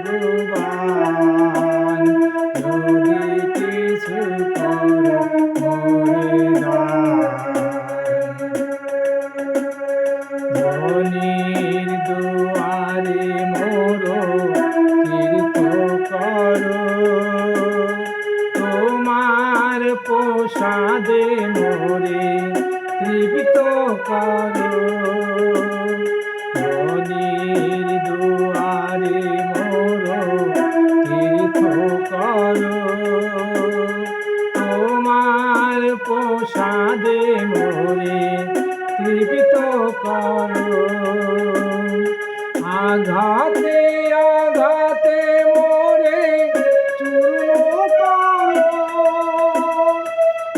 ভগবান যদি কিছু করো মোরে দান। ধনির দুয়ারে মোরো তীর্থ করো, তোমার প্রসাদে মোরে তৃপ্ত করো। ধনির দুয়ারে মোরো তীর্থ করো, তোমার প্রসাদে মোরে তৃপ্ত করো। আঘাতে আঘাতে মোরে চূর্ণ করো,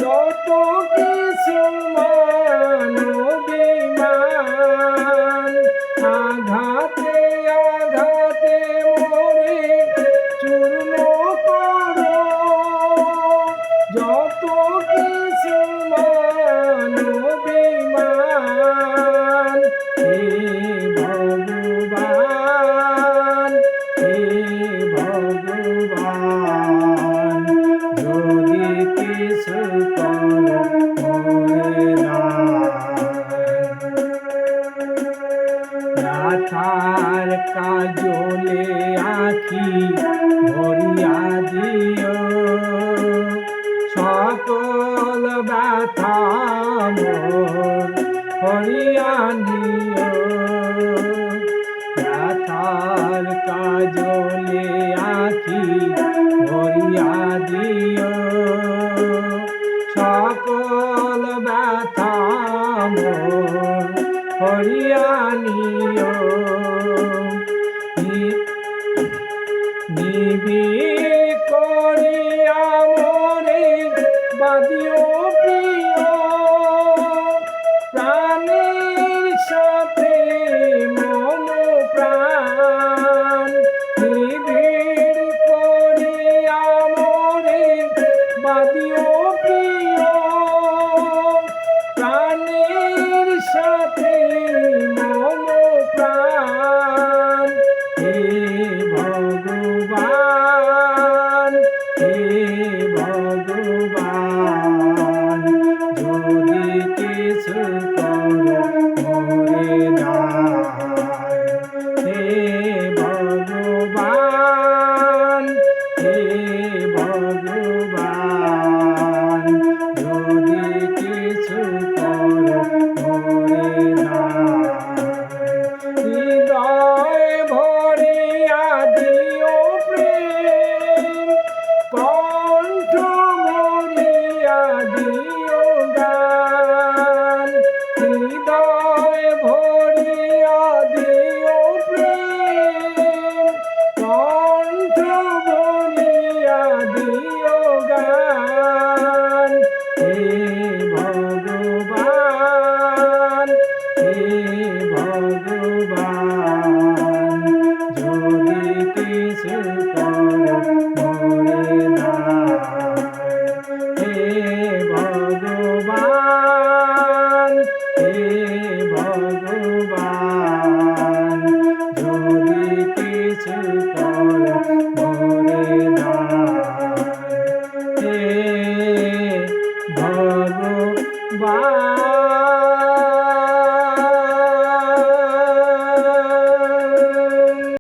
যত কিছু মানবিমান। আঘাতে আঘাতে মোরে চূর্ণ করো, যত কিছু মানবিমান। হে ভগবান, হে ভগবান যদি কিছু করো মোরে দান। ব্যথার কাজলে আঁখি ভরিয়া দিও, সকল ব্যথা মোর হরিয়া নিও। ব্যথার কাজলে আঁখি ভরিয়া দিও, সকল ব্যথা মোর হরিয়া নিও। নিবিড় করিয়া মোরে বাঁধিও প্রিয়, প্রাণের সাথে মম প্রাণ। নিবিড় করিয়া মোরে বাঁধিও প্রিয়, প্রাণের সাথে মম প্রাণ। হে ভগবান, হে ভগবান যদি কিছু করো মোরে দান। হে ভগবান, হে ভগবান যদি কিছু করো মোরে দান। হৃদয় ভরিয়া দিও প্রেম, কণ্ঠ ভরিয়া দিও গান। হৃদয় ভরিয়া দিও প্রেম, কণ্ঠ ভরিয়া দিও গান। হে ভগবান, হে ভগবান যদি কিছু করো মোরে দান। হে ভগবান, হে ভগবান যদি কিছু করো মোরে দান। হে ভগবান।